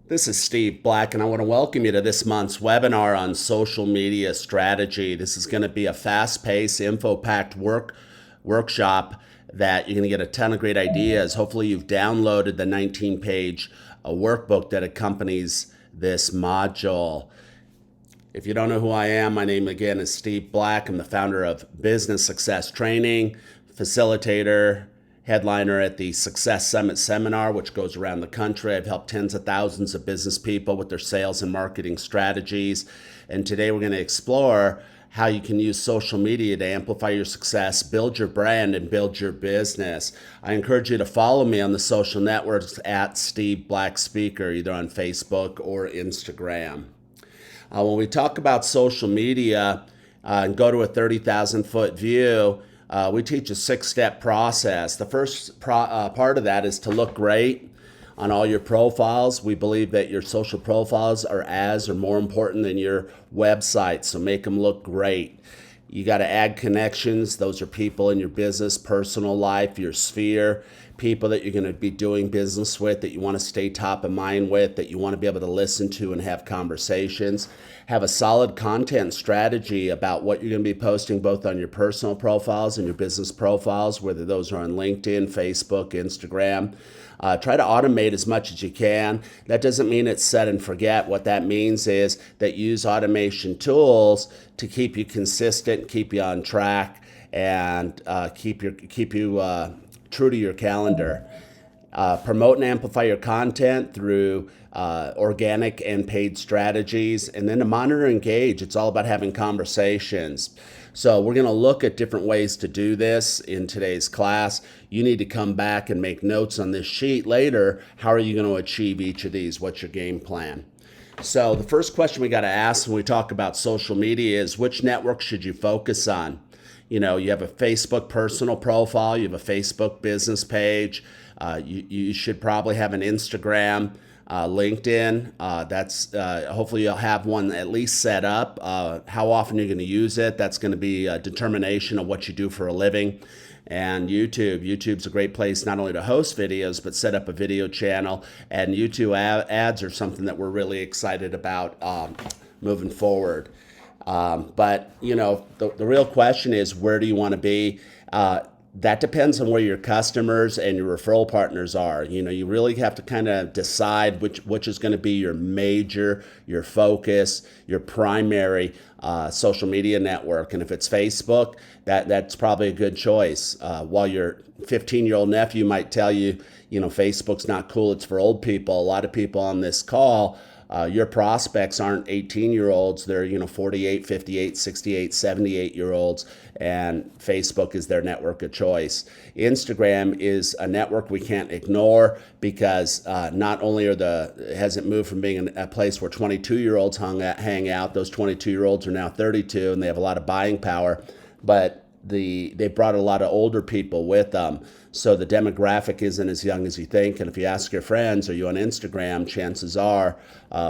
This is Steve Black, and I want to welcome you to this month's webinar on social media strategy. This is going to be a fast-paced, info-packed workshop that you're going to get a ton of great ideas. Hopefully, you've downloaded the 19-page workbook that accompanies this module. If you don't know who I am, my name again is Steve Black. I'm the founder of Business Success Training, facilitator, headliner at the Success Summit seminar, which goes around the country. I've helped tens of thousands of business people with their sales and marketing strategies. And today we're going to explore how you can use social media to amplify your success, build your brand, and build your business. I encourage you to follow me on the social networks at Steve Black Speaker, either on Facebook or Instagram. When we talk about social media and go to a 30,000 foot view, we teach a 6-step process. The first part of that is to look great on all your profiles. We believe that your social profiles are as or more important than your website, so make them look great. You got to add connections. Those are people in your business, personal life, your sphere, people that you're going to be doing business with, that you want to stay top of mind with, that you want to be able to listen to and have conversations. Have a solid content strategy about what you're going to be posting both on your personal profiles and your business profiles, whether those are on LinkedIn, Facebook, Instagram. Try to automate as much as you can. That doesn't mean it's set and forget. What that means is that you use automation tools to keep you consistent, keep you on track, and keep you true to your calendar. Promote and amplify your content through organic and paid strategies. And then to monitor and engage, it's all about having conversations. So we're going to look at different ways to do this in today's class. You need to come back and make notes on this sheet later. How are you going to achieve each of these? What's your game plan? So the first question we got to ask when we talk about social media is, which network should you focus on? You know, you have a Facebook personal profile, you have a Facebook business page, you should probably have an Instagram, LinkedIn. Hopefully you'll have one at least set up. How often you're going to use it, that's going to be a determination of what you do for a living. And YouTube's a great place not only to host videos, but set up a video channel. And YouTube ads are something that we're really excited about moving forward. But, you know, the real question is, where do you want to be? That depends on where your customers and your referral partners are. You know, you really have to kind of decide which is going to be your major, your focus, your primary social media network. And if it's Facebook, that's probably a good choice. While your 15-year-old nephew might tell you, you know, Facebook's not cool, it's for old people. A lot of people on this call, your prospects aren't 18-year-olds. They're, you know, 48, 58, 68, 78-year-olds, and Facebook is their network of choice. Instagram is a network we can't ignore because not only has it moved from being a place where 22-year-olds hang out, those 22-year-olds are now 32 and they have a lot of buying power, but they brought a lot of older people with them. So the demographic isn't as young as you think. And if you ask your friends, are you on Instagram? Chances are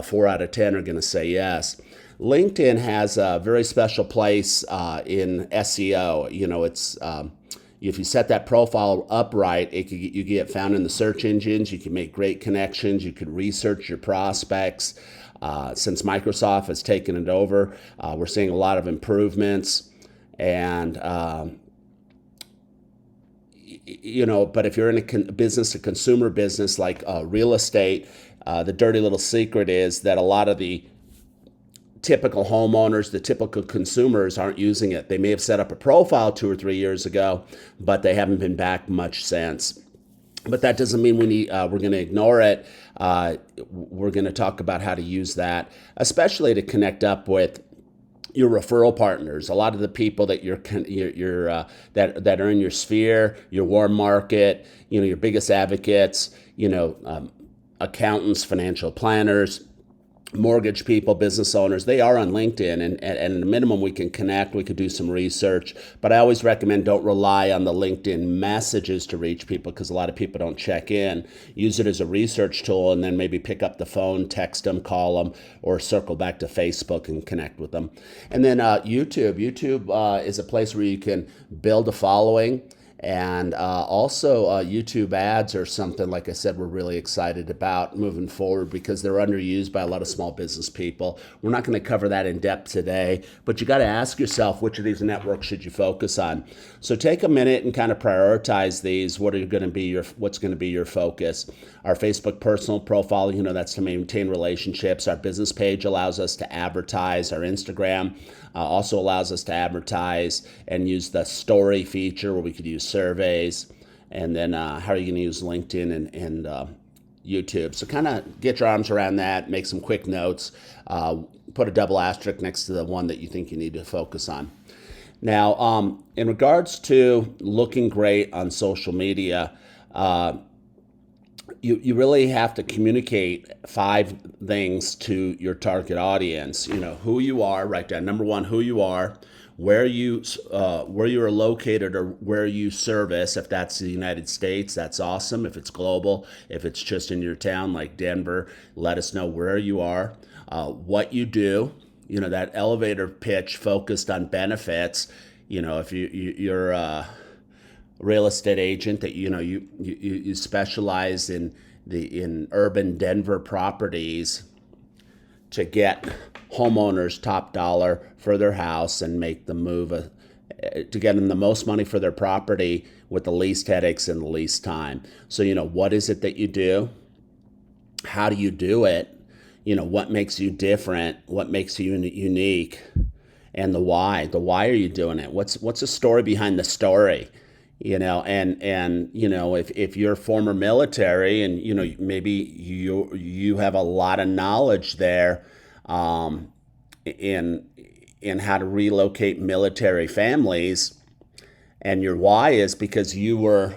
4 out of 10 are going to say yes. LinkedIn has a very special place in SEO. You know, it's if you set that profile up right, you get found in the search engines. You can make great connections. You could research your prospects. Since Microsoft has taken it over, we're seeing a lot of improvements. And you know, but if you're in a business to consumer business like real estate, the dirty little secret is that a lot of the typical homeowners, the typical consumers aren't using it. They may have set up a profile 2 or 3 years ago, but they haven't been back much since. But that doesn't mean we're going to ignore it. We're going to talk about how to use that, especially to connect up with your referral partners. A lot of the people that that are in your sphere, your warm market, you know, your biggest advocates, you know, accountants, financial planners, mortgage people, business owners, they are on LinkedIn, and at a minimum we can connect, we could do some research, but I always recommend don't rely on the LinkedIn messages to reach people because a lot of people don't check in. Use it as a research tool and then maybe pick up the phone, text them, call them, or circle back to Facebook and connect with them. And then YouTube is a place where you can build a following And also, YouTube ads are something, like I said, we're really excited about moving forward because they're underused by a lot of small business people. We're not going to cover that in depth today, but you got to ask yourself, which of these networks should you focus on? So take a minute and kind of prioritize these. What's going to be your focus? Our Facebook personal profile, that's to maintain relationships. Our business page allows us to advertise. Our Instagram also allows us to advertise and use the story feature where we could use surveys. And then how are you going to use LinkedIn and YouTube? So kind of get your arms around that, make some quick notes, put a double asterisk next to the one that you think you need to focus on. Now, in regards to looking great on social media, you really have to communicate 5 things to your target audience. Who you are, write down number 1, who you are, where you are located or where you service. If that's the United States, that's awesome. If it's global, if it's just in your town like Denver, let us know where you are, what you do, that elevator pitch focused on benefits. If you're a real estate agent that you specialize in urban Denver properties to get homeowners top dollar for their house and make the move to get them the most money for their property with the least headaches and the least time. So what is it that you do? How do you do it? What makes you different? What makes you unique? And the why. The why are you doing it? What's the story behind the story? If you're former military and maybe you have a lot of knowledge there in how to relocate military families, and your why is because your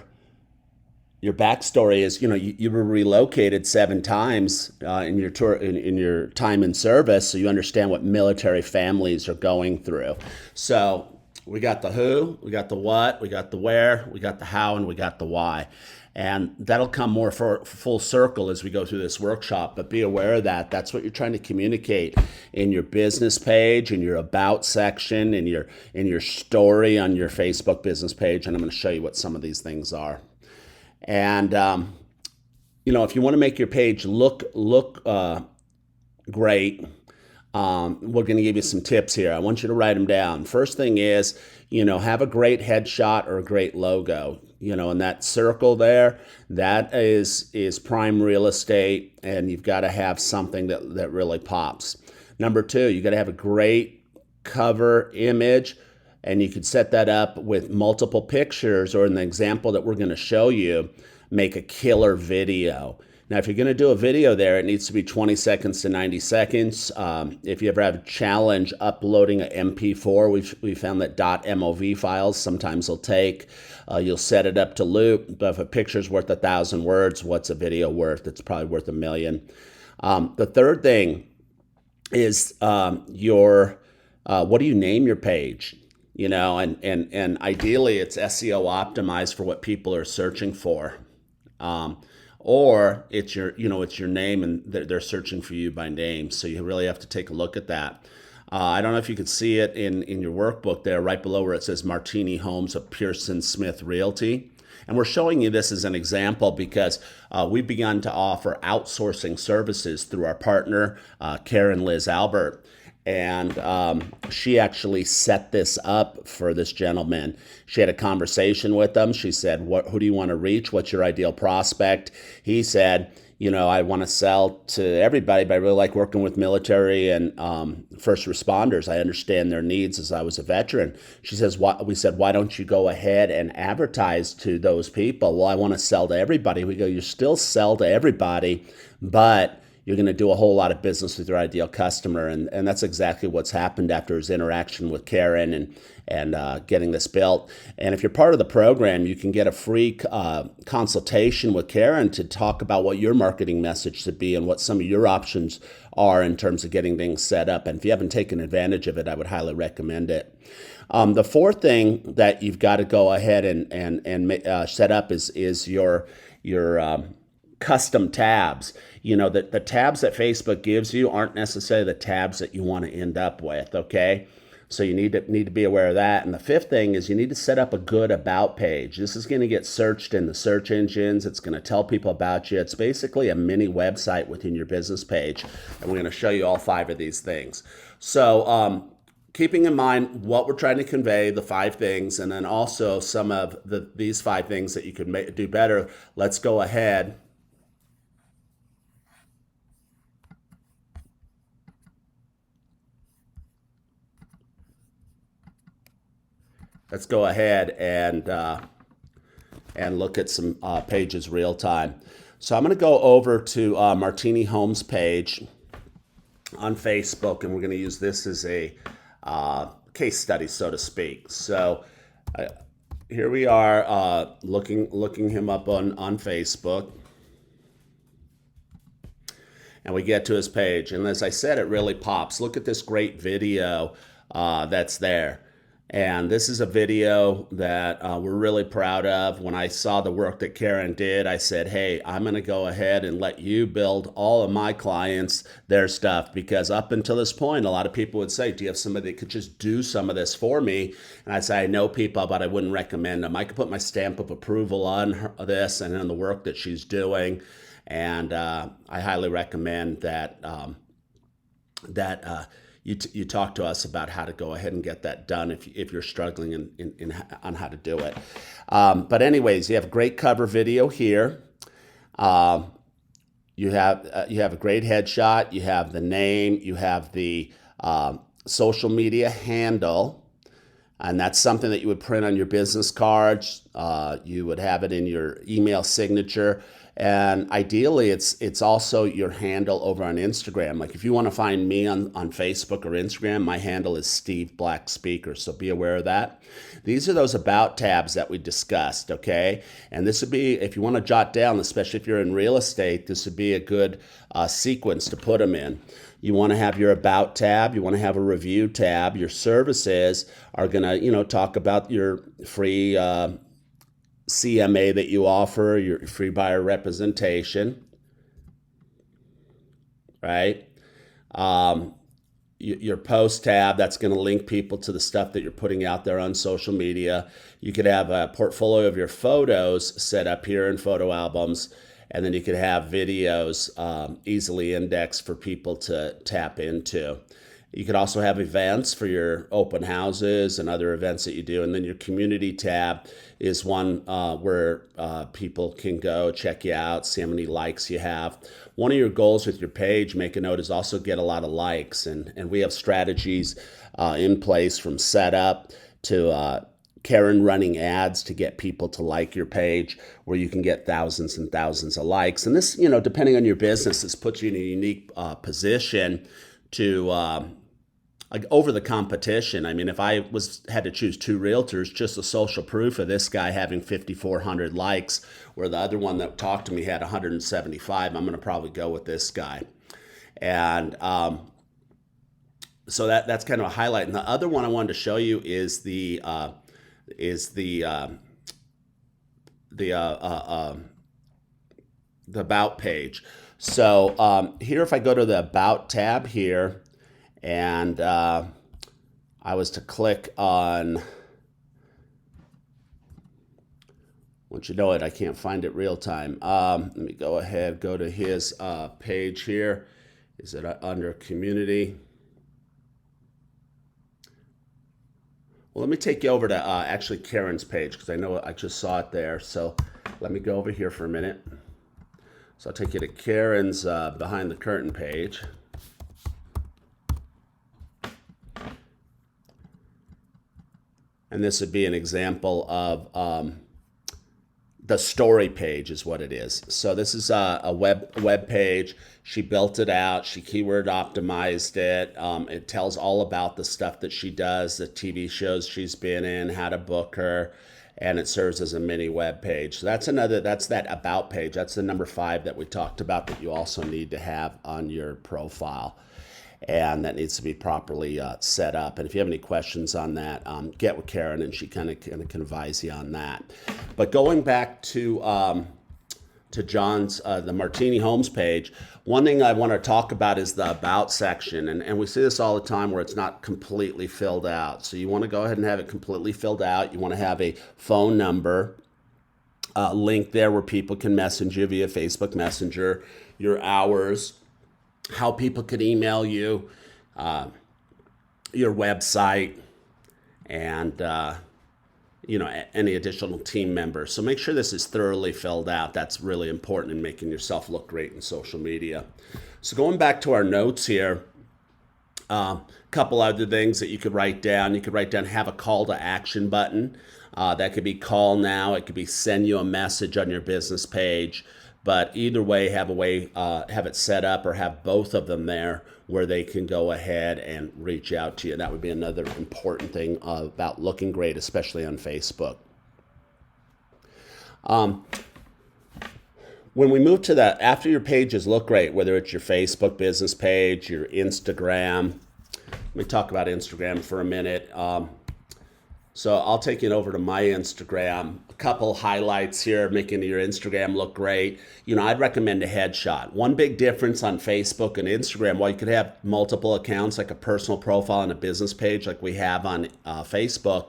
backstory is you were relocated 7 times in your tour in your time in service, so you understand what military families are going through. So we got the who, we got the what, we got the where, we got the how, and we got the why. And that'll come more for full circle as we go through this workshop, but be aware of that. That's what you're trying to communicate in your business page, in your about section, in your story on your Facebook business page. And I'm going to show you what some of these things are. And, if you want to make your page look great, we're going to give you some tips here. I want you to write them down. First thing is, have a great headshot or a great logo. And that circle there, that is prime real estate, and you've got to have something that really pops. Number 2, you got to have a great cover image, and you could set that up with multiple pictures, or in the example that we're going to show you, make a killer video. Now, if you're going to do a video there, it needs to be 20 seconds to 90 seconds. If you ever have a challenge uploading an MP4, we found that .mov files sometimes will take. You'll set it up to loop, but if a picture's worth 1,000 words, what's a video worth? It's probably worth 1 million. The third thing is what do you name your page? And ideally it's SEO optimized for what people are searching for. Or it's your name and they're searching for you by name. So you really have to take a look at that. I don't know if you could see it in your workbook there, right below where it says Martini Homes of Pearson Smith Realty. And we're showing you this as an example because we've begun to offer outsourcing services through our partner, Karen Liz Albert. And she actually set this up for this gentleman. She had a conversation with him. She said, who do you want to reach? What's your ideal prospect? He said, I want to sell to everybody, but I really like working with military and first responders. I understand their needs as I was a veteran. She says, we said, why don't you go ahead and advertise to those people? Well, I want to sell to everybody. We go, you still sell to everybody, but you're going to do a whole lot of business with your ideal customer. And that's exactly what's happened after his interaction with Karen and getting this built. And if you're part of the program, you can get a free consultation with Karen to talk about what your marketing message should be and what some of your options are in terms of getting things set up. And if you haven't taken advantage of it, I would highly recommend it. The fourth thing that you've got to go ahead and set up is your custom tabs. The tabs that Facebook gives you aren't necessarily the tabs that you want to end up with, okay? So you need to be aware of that. And the fifth thing is you need to set up a good about page. This is going to get searched in the search engines. It's going to tell people about you. It's basically a mini website within your business page. And we're going to show you all 5 of these things. So keeping in mind what we're trying to convey, the 5 things, and then also some of these 5 things that you could do better, let's go ahead. Let's go ahead and look at some pages real time. So I'm going to go over to Martini Homes page on Facebook, and we're going to use this as a case study, so to speak. So here we are looking him up on Facebook, and we get to his page. And as I said, it really pops. Look at this great video that's there. And this is a video that we're really proud of. When I saw the work that Karen did, I said, hey, I'm going to go ahead and let you build all of my clients their stuff. Because up until this point, a lot of people would say, do you have somebody that could just do some of this for me? And I say, I know people, but I wouldn't recommend them. I could put my stamp of approval on this and on the work that she's doing. And I highly recommend that you talk to us about how to go ahead and get that done if you're struggling on how to do it. But anyways, you have a great cover video here. You have a great headshot. You have the name. You have the social media handle. And that's something that you would print on your business cards. You would have it in your email signature. And ideally, it's also your handle over on Instagram. Like if you want to find me on Facebook or Instagram, my handle is Steve Black Speaker. So be aware of that. These are those about tabs that we discussed, okay? And this would be, if you want to jot down, especially if you're in real estate, this would be a good sequence to put them in. You want to have your about tab. You want to have a review tab. Your services are going to, talk about your free CMA that you offer, your free buyer representation, right? Your post tab, that's going to link people to the stuff that you're putting out there on social media. You could have a portfolio of your photos set up here in photo albums, and then you could have videos easily indexed for people to tap into. You could also have events for your open houses and other events that you do. And then your community tab is one where people can go check you out, see how many likes you have. One of your goals with your page, make a note, is also get a lot of likes. And we have strategies in place from setup to Karen running ads to get people to like your page, where you can get thousands and thousands of likes. And this, depending on your business, this puts you in a unique position to over the competition. I mean, if I had to choose 2 realtors, just the social proof of this guy having 5,400 likes, where the other one that talked to me had 175, I'm going to probably go with this guy. And so that's kind of a highlight. And the other one I wanted to show you is the about page. So here, if I go to the about tab here, and I was to click on, once you know it, I can't find it real time. Let me go ahead, go to his page here. Is it under community? Well, let me take you over to actually Karen's page, because I know I just saw it there. So let me go over here for a minute. So I'll take you to Karen's behind the curtain page. And this would be an example of the story page is what it is. So this is a web page. She built it out. She keyword optimized it. It tells all about the stuff that she does, the TV shows she's been in, how to book her, and it serves as a mini web page. So that's that about page. That's the number 5 that we talked about that you also need to have on your profile. And that needs to be properly set up. And if you have any questions on that, get with Karen, and she kind of can advise you on that. But going back to to John's, the Martini Homes page, one thing I want to talk about is the About section. And we see this all the time where it's not completely filled out. So you want to go ahead and have it completely filled out. You want to have a phone number link there where people can message you via Facebook Messenger, your hours, how people could email you, your website, and any additional team members. So make sure this is thoroughly filled out. That's really important in making yourself look great in social media. So going back to our notes here, a couple other things that you could write down. You could write down have a call to action button. That could be call now. It could be send you a message on your business page. But either way, have it set up or have both of them there where they can go ahead and reach out to you. That would be another important thing about looking great, especially on Facebook. When we move to that, after your pages look great, whether it's your Facebook business page, your Instagram. Let me talk about Instagram for a minute. So I'll take it over to my Instagram. A couple highlights here, making your Instagram look great. I'd recommend a headshot. One big difference on Facebook and Instagram, while you could have multiple accounts, like a personal profile and a business page like we have on Facebook,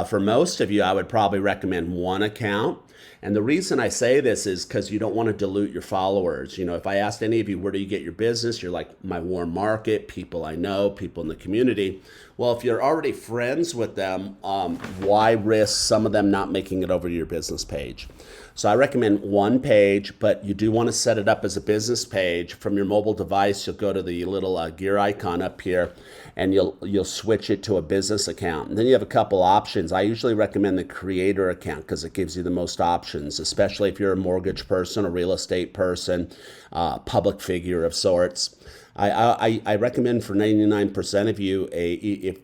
for most of you, I would probably recommend one account. And the reason I say this is because you don't want to dilute your followers. If I asked any of you, where do you get your business? You're like, my warm market, people I know, people in the community. Well, if you're already friends with them, why risk some of them not making it over to your business page? So I recommend one page, but you do want to set it up as a business page. From your mobile device, you'll go to the little gear icon up here, and you'll switch it to a business account. And then you have a couple options. I usually recommend the creator account because it gives you the most options, especially if you're a mortgage person, a real estate person, public figure of sorts. I recommend for 99% of you a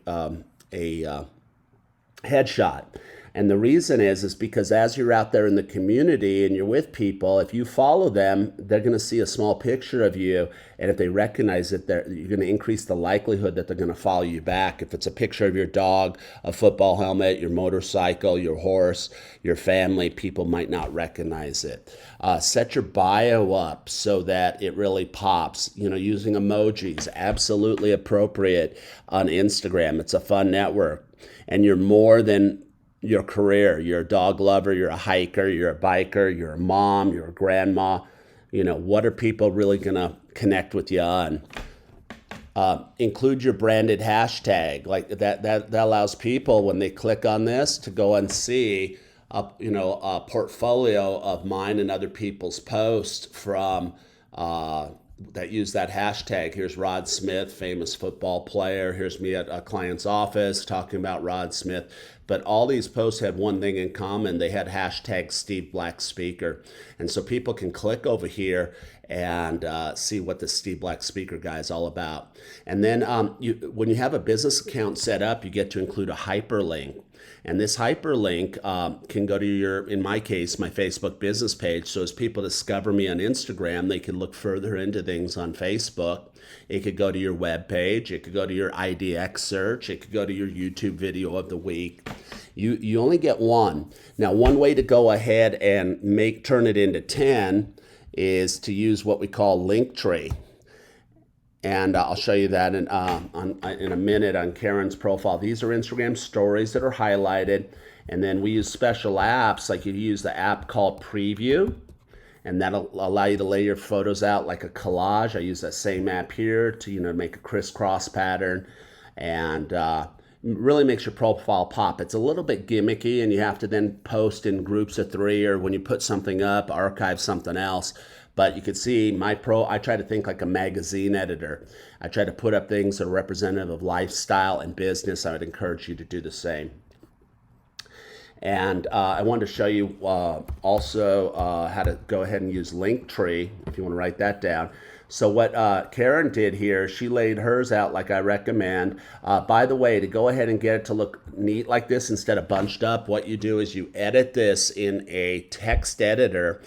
headshot. And the reason is because as you're out there in the community and you're with people, if you follow them, they're going to see a small picture of you. And if they recognize it, you're going to increase the likelihood that they're going to follow you back. If it's a picture of your dog, a football helmet, your motorcycle, your horse, your family, people might not recognize it. Set your bio up so that it really pops. Using emojis, absolutely appropriate on Instagram. It's a fun network. And you're more than your career. You're a dog lover, you're a hiker, you're a biker, you're a mom, you're a grandma. What are people really going to connect with you on? Include your branded hashtag. Like that allows people, when they click on this, to go and see a portfolio of mine and other people's posts from that use that hashtag. Here's Rod Smith, famous football player. Here's me at a client's office talking about Rod Smith. But all these posts had one thing in common. They had hashtag Steve Black Speaker. And so people can click over here and see what the Steve Black Speaker guy is all about. And then when you have a business account set up, you get to include a hyperlink. And this hyperlink can go to in my case, my Facebook business page. So as people discover me on Instagram, they can look further into things on Facebook. It could go to your web page. It could go to your IDX search. It could go to your YouTube video of the week. You only get one. Now, one way to go ahead and turn it into 10 is to use what we call Linktree. And I'll show you that in a minute on Karen's profile. These are Instagram stories that are highlighted. And then we use special apps, like you use the app called Preview, and that'll allow you to lay your photos out like a collage. I use that same app here to make a crisscross pattern, and really makes your profile pop. It's a little bit gimmicky, and you have to then post in groups of 3, or when you put something up, archive something else. But you can see I try to think like a magazine editor. I try to put up things that are representative of lifestyle and business. I would encourage you to do the same. And I wanted to show you also how to go ahead and use Linktree, if you want to write that down. So what Karen did here, she laid hers out like I recommend. By the way, to go ahead and get it to look neat like this instead of bunched up, what you do is you edit this in a text editor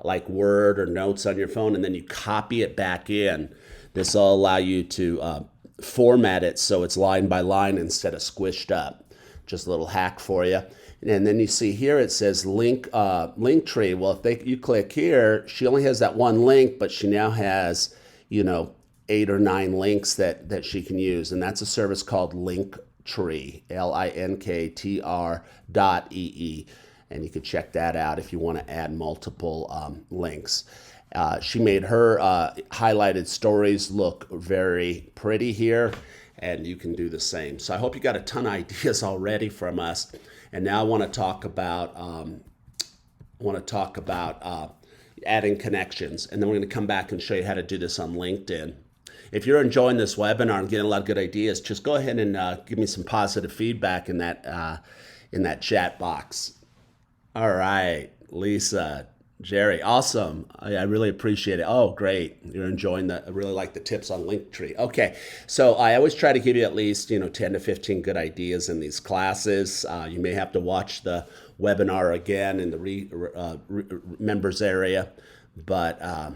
like Word or Notes on your phone, and then you copy it back in. This will allow you to format it so it's line by line instead of squished up. Just a little hack for you. And then you see here it says link tree. Well, you click here, she only has that one link, but she now has, 8 or 9 links that she can use. And that's a service called Linktree, linktr.ee. And you can check that out if you want to add multiple links. She made her highlighted stories look very pretty here, and you can do the same. So I hope you got a ton of ideas already from us. And now I want to talk about adding connections, and then we're going to come back and show you how to do this on LinkedIn. If you're enjoying this webinar and getting a lot of good ideas, just go ahead and give me some positive feedback in that chat box. All right, Lisa, Jerry, awesome. I really appreciate it. Oh, great. You're enjoying I really like the tips on Linktree. Okay, so I always try to give you at least 10 to 15 good ideas in these classes. You may have to watch the webinar again in the members area, but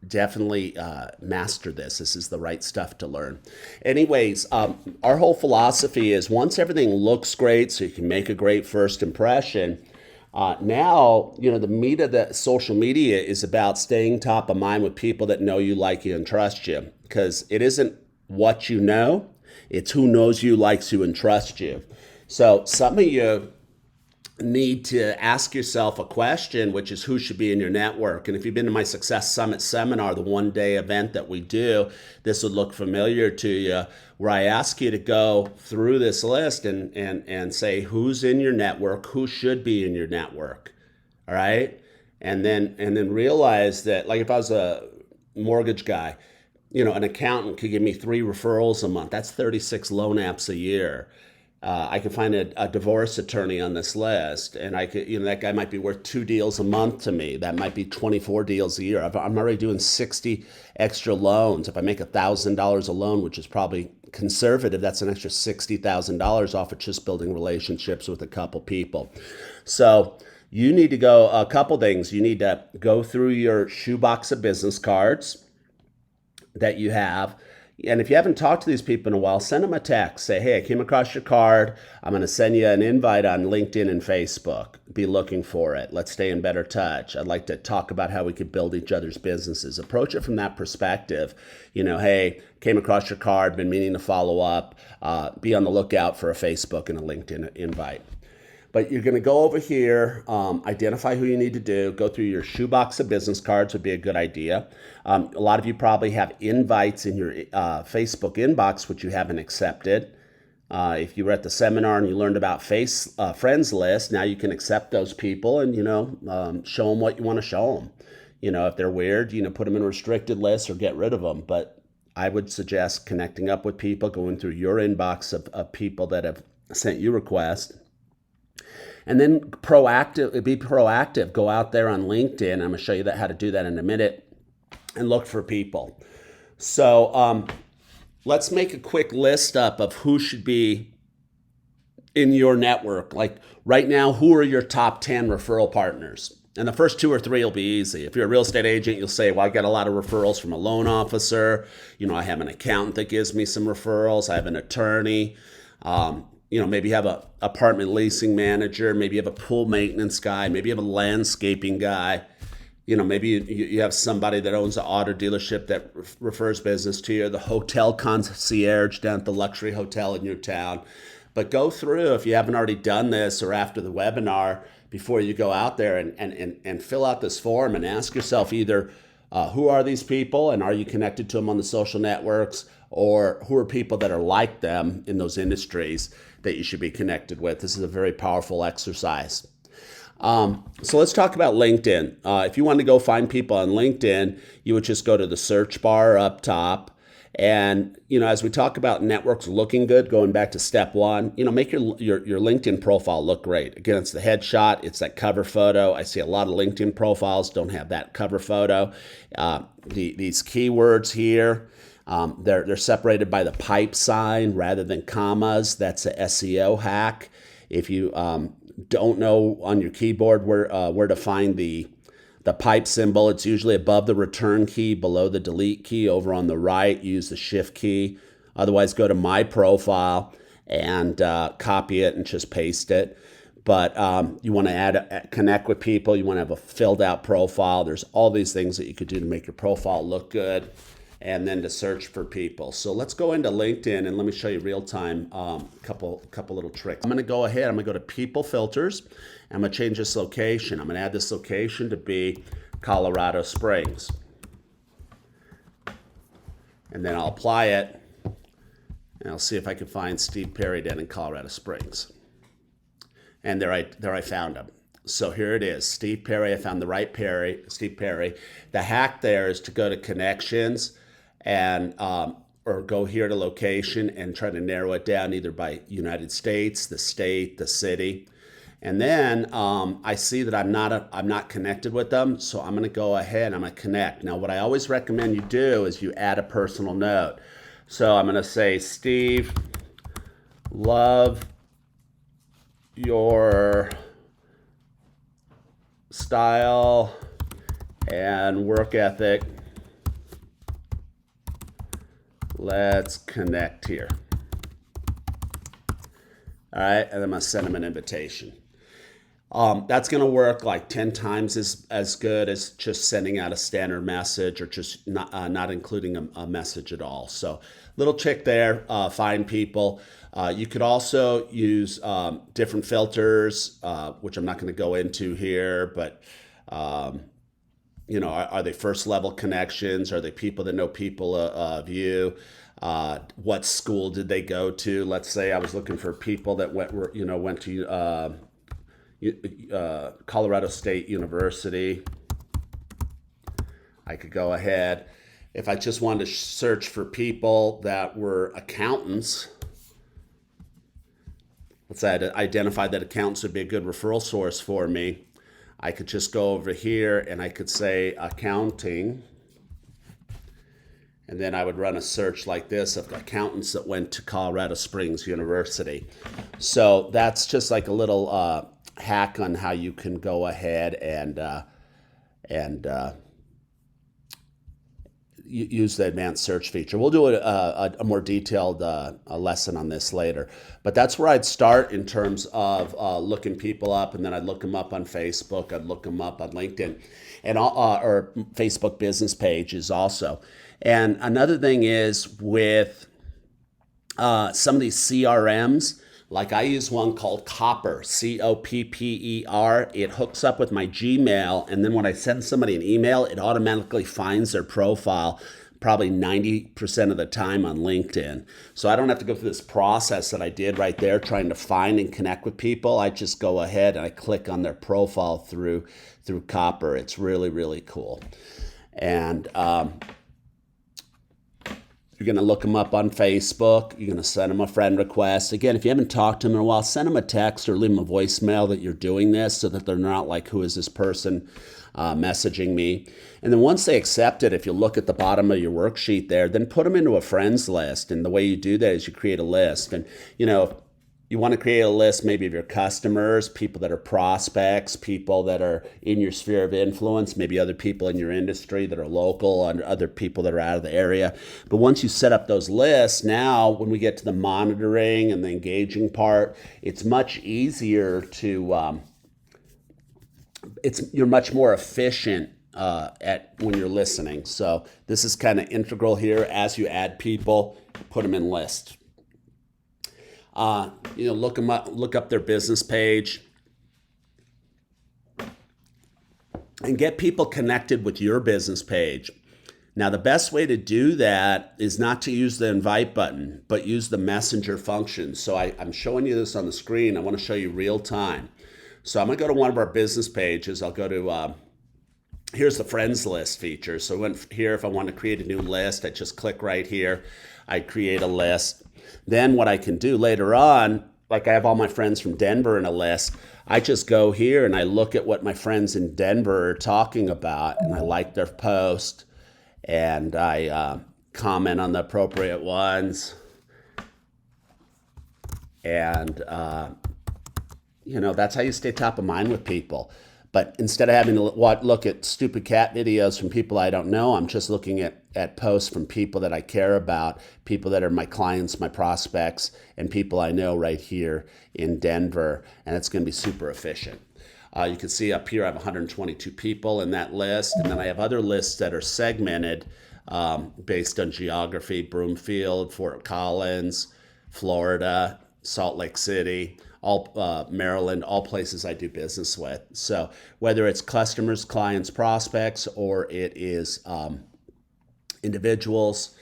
definitely master this. This is the right stuff to learn. Anyways, our whole philosophy is once everything looks great so you can make a great first impression, now, the meat of the social media is about staying top of mind with people that know you, like you, and trust you. Because it isn't what you know, it's who knows you, likes you, and trusts you. So some of you need to ask yourself a question, which is who should be in your network. And if you've been to my Success Summit seminar, the one-day event that we do, this would look familiar to you, where I ask you to go through this list and say who's in your network, who should be in your network, all right? And then realize that, like if I was a mortgage guy, an accountant could give me 3 referrals a month. That's 36 loan apps a year. I could find a divorce attorney on this list, and I could, that guy might be worth 2 deals a month to me. That might be 24 deals a year. I'm already doing 60 extra loans. If I make $1,000 a loan, which is probably conservative, that's an extra $60,000 off of just building relationships with a couple people. So you need to go a couple things. You need to go through your shoebox of business cards that you have. And if you haven't talked to these people in a while, send them a text. Say, hey, I came across your card. I'm going to send you an invite on LinkedIn and Facebook. Be looking for it. Let's stay in better touch. I'd like to talk about how we could build each other's businesses. Approach it from that perspective. Hey, came across your card, been meaning to follow up. Be on the lookout for a Facebook and a LinkedIn invite. But you're going to go over here, identify who you need to do, go through your shoebox of business cards would be a good idea. A lot of you probably have invites in your Facebook inbox, which you haven't accepted. If you were at the seminar and you learned about friends list, now you can accept those people and, show them what you want to show them. If they're weird, put them in a restricted list or get rid of them. But I would suggest connecting up with people, going through your inbox of people that have sent you requests. And then be proactive. Go out there on LinkedIn. I'm going to show you how to do that in a minute, and look for people. So let's make a quick list up of who should be in your network. Like right now, who are your top 10 referral partners? And the first 2 or 3 will be easy. If you're a real estate agent, you'll say, well, I got a lot of referrals from a loan officer. I have an accountant that gives me some referrals. I have an attorney. Maybe you have an apartment leasing manager, maybe you have a pool maintenance guy, maybe you have a landscaping guy. Maybe you have somebody that owns an auto dealership that refers business to you, the hotel concierge down at the luxury hotel in your town. But go through, if you haven't already done this or after the webinar, before you go out there and fill out this form and ask yourself either who are these people and are you connected to them on the social networks, or who are people that are like them in those industries that you should be connected with. This is a very powerful exercise. So let's talk about LinkedIn. If you want to go find people on LinkedIn, you would just go to the search bar up top. And, as we talk about networks looking good, going back to step 1, make your LinkedIn profile look great. Again, it's the headshot. It's that cover photo. I see a lot of LinkedIn profiles don't have that cover photo. These keywords here, they're separated by the pipe sign rather than commas. That's a SEO hack. If you don't know on your keyboard where to find the pipe symbol, it's usually above the return key, below the delete key. Over on the right, use the shift key. Otherwise, go to my profile and copy it and just paste it. But you want to connect with people. You want to have a filled out profile. There's all these things that you could do to make your profile look good, and then to search for people. So let's go into LinkedIn and let me show you real time couple little tricks. I'm going to go ahead. I'm going to go to People Filters. I'm going to change this location. I'm going to add this location to be Colorado Springs, and then I'll apply it, and I'll see if I can find Steve Perry down in Colorado Springs. And there I found him. So here it is, Steve Perry. I found the right Perry, Steve Perry. The hack there is to go to connections and or go here to location and try to narrow it down either by United States, the state, the city. And then I see that I'm not connected with them, so I'm going to go ahead. I'm going to connect. Now, what I always recommend you do is you add a personal note. So I'm going to say, Steve, love your style and work ethic. Let's connect here. All right, and I'm gonna send them an invitation. That's gonna work like 10 times as good as just sending out a standard message or just not including a message at all. So little trick there, find people. You could also use different filters, which I'm not gonna go into here, but are they first level connections? Are they people that know people of you? What school did they go to? Let's say I was looking for people that went to Colorado State University. I could go ahead. If I just wanted to search for people that were accountants, let's say I identified that accountants would be a good referral source for me. I could just go over here and I could say accounting, and then I would run a search like this of accountants that went to Colorado Springs University. So that's just like a little hack on how you can go ahead and use the advanced search feature. We'll do a more detailed lesson on this later. But that's where I'd start in terms of looking people up, and then I'd look them up on Facebook, I'd look them up on LinkedIn, and or Facebook business pages also. And another thing is with some of these CRMs, like I use one called Copper, Copper. It hooks up with my Gmail, and then when I send somebody an email, it automatically finds their profile probably 90% of the time on LinkedIn. So I don't have to go through this process that I did right there trying to find and connect with people. I just go ahead and I click on their profile through Copper. It's really, really cool. And you're going to look them up on Facebook. You're going to send them a friend request. Again, if you haven't talked to them in a while, send them a text or leave them a voicemail that you're doing this so that they're not like, who is this person messaging me? And then once they accept it, if you look at the bottom of your worksheet there, then put them into a friends list. And the way you do that is you create a list. And, you want to create a list maybe of your customers, people that are prospects, people that are in your sphere of influence, maybe other people in your industry that are local, and other people that are out of the area. But once you set up those lists, now when we get to the monitoring and the engaging part, it's much easier to, you're much more efficient at when you're listening. So this is kind of integral here. As you add people, put them in lists. Look them up, look up their business page, and get people connected with your business page. Now, the best way to do that is not to use the invite button, but use the messenger function. So I'm showing you this on the screen. I want to show you real time. So I'm going to go to one of our business pages. I'll go to, here's the friends list feature. So I went here, if I want to create a new list, I just click right here. I create a list. Then what I can do later on, like I have all my friends from Denver in a list, I just go here and I look at what my friends in Denver are talking about, and I like their post, and I comment on the appropriate ones. And, that's how you stay top of mind with people. But instead of having to look at stupid cat videos from people I don't know, I'm just looking at at posts from people that I care about, people that are my clients, my prospects, and people I know right here in Denver, and it's going to be super efficient. You can see up here I have 122 people in that list, and then I have other lists that are segmented based on geography: Broomfield, Fort Collins, Florida, Salt Lake City, all Maryland, all places I do business with. So whether it's customers, clients, prospects, or it is individuals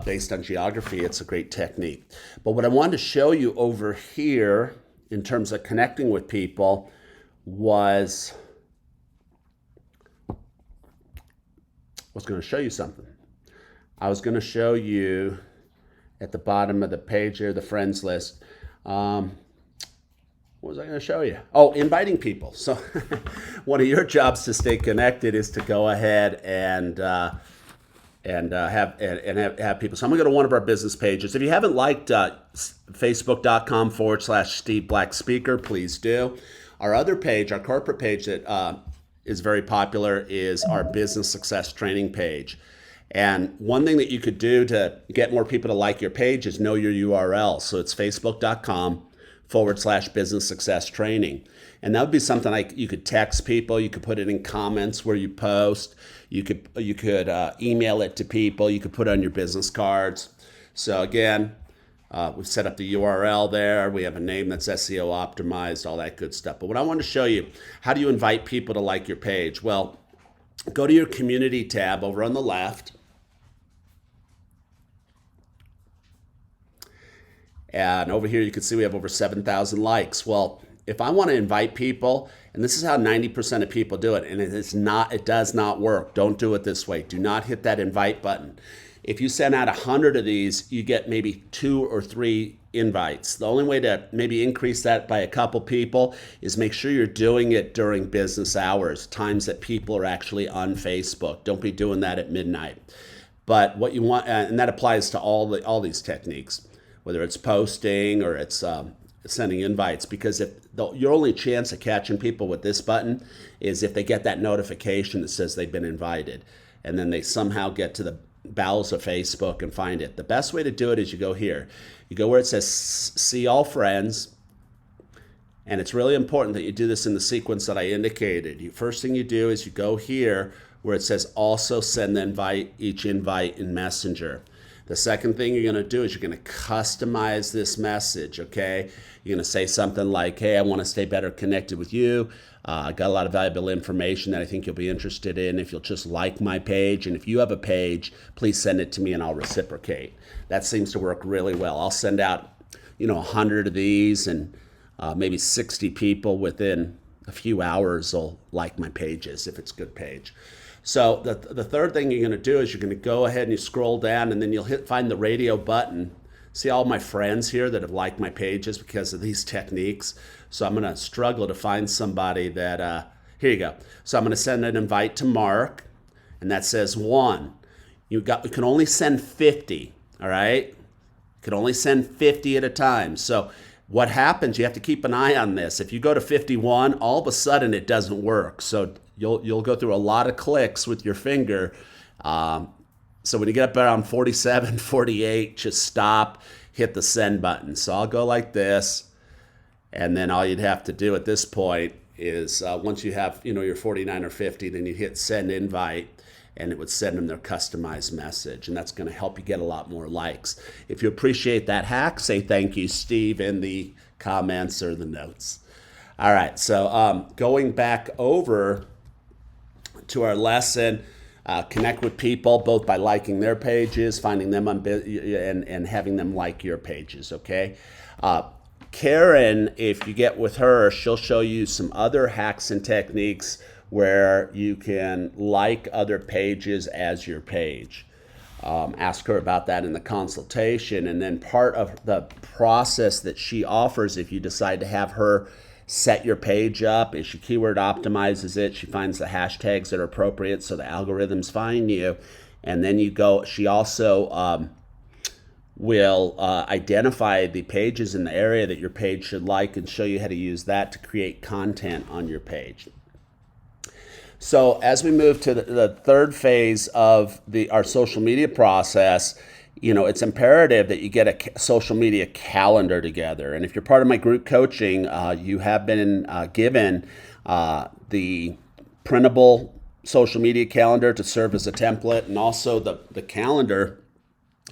based on geography, it's a great technique. But what I wanted to show you over here in terms of connecting with people was going to show you something. I was going to show you at the bottom of the page here, the friends list. What was I going to show you? Oh, inviting people. So one of your jobs to stay connected is to go ahead and have people. So I'm going to go to one of our business pages. If you haven't liked facebook.com/Steve Black Speaker, please do. Our other page, our corporate page that is very popular, is our business success training page. And one thing that you could do to get more people to like your page is know your URL. So it's facebook.com/business success training. And that would be something you could text people. You could put it in comments where you post. You could email it to people. You could put it on your business cards. So again, we've set up the URL there. We have a name that's SEO optimized, all that good stuff. But what I want to show you, how do you invite people to like your page? Well, go to your community tab over on the left. And over here, you can see we have over 7,000 likes. Well, if I want to invite people, and this is how 90% of people do it, and it does not work. Don't do it this way. Do not hit that invite button. If you send out 100 of these, you get maybe 2 or 3 invites. The only way to maybe increase that by a couple people is make sure you're doing it during business hours, times that people are actually on Facebook. Don't be doing that at midnight. But what you want, and that applies to all these techniques, whether it's posting or it's sending invites, because your only chance of catching people with this button is if they get that notification that says they've been invited, and then they somehow get to the bowels of Facebook and find it. The best way to do it is you go here. You go where it says see all friends, and it's really important that you do this in the sequence that I indicated. First thing you do is you go here where it says also send each invite in Messenger. The second thing you're going to do is you're going to customize this message, okay? You're going to say something like, hey, I want to stay better connected with you. I got a lot of valuable information that I think you'll be interested in if you'll just like my page. And if you have a page, please send it to me and I'll reciprocate. That seems to work really well. I'll send out, 100 of these, and maybe 60 people within a few hours will like my pages if it's a good page. So the third thing you're going to do is you're going to go ahead and you scroll down, and then you'll find the radio button. See all my friends here that have liked my pages because of these techniques. So I'm going to struggle to find somebody that, here you go. So I'm going to send an invite to Mark, and that says 1. You can only send 50, all right? You can only send 50 at a time. So what happens, you have to keep an eye on this. If you go to 51, all of a sudden it doesn't work. So you'll go through a lot of clicks with your finger. So when you get up around 47, 48, just stop, hit the send button. So I'll go like this. And then all you'd have to do at this point is once you have, your 49 or 50, then you hit send invite, and it would send them their customized message. And that's going to help you get a lot more likes. If you appreciate that hack, say thank you, Steve, in the comments or the notes. All right, so going back over to our lesson, connect with people both by liking their pages, finding them on and having them like your pages, okay? Karen, if you get with her, she'll show you some other hacks and techniques where you can like other pages as your page. Ask her about that in the consultation. And then part of the process that she offers, if you decide to have her set your page up, is she keyword optimizes it. She finds the hashtags that are appropriate so the algorithms find you. And then she also will identify the pages in the area that your page should like and show you how to use that to create content on your page. So as we move to the third phase of our social media process, it's imperative that you get a social media calendar together. And if you're part of my group coaching, you have been given the printable social media calendar to serve as a template, and also the calendar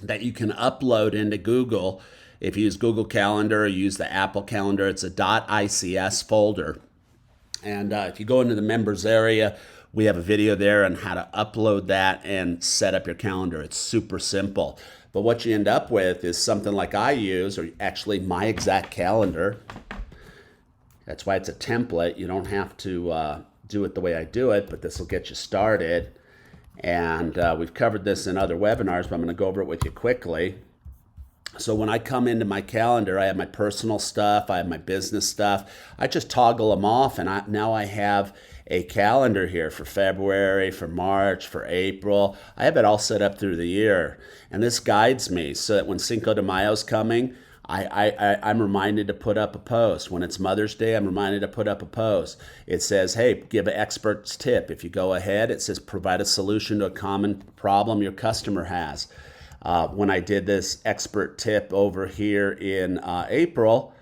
that you can upload into Google. If you use Google Calendar or use the Apple Calendar, it's a .ics folder. And if you go into the members area, we have a video there on how to upload that and set up your calendar. It's super simple. But what you end up with is something like I use, or actually my exact calendar. That's why it's a template. You don't have to do it the way I do it, but this will get you started. And we've covered this in other webinars, but I'm going to go over it with you quickly. So when I come into my calendar, I have my personal stuff, I have my business stuff. I just toggle them off, and now I have a calendar here for February, for March, for April. I have it all set up through the year, and this guides me so that when Cinco de Mayo is coming, I'm reminded to put up a post. When it's Mother's Day, I'm reminded to put up a post. It says, hey, give an expert's tip. If you go ahead, it says provide a solution to a common problem your customer has. When I did this expert tip over here in April,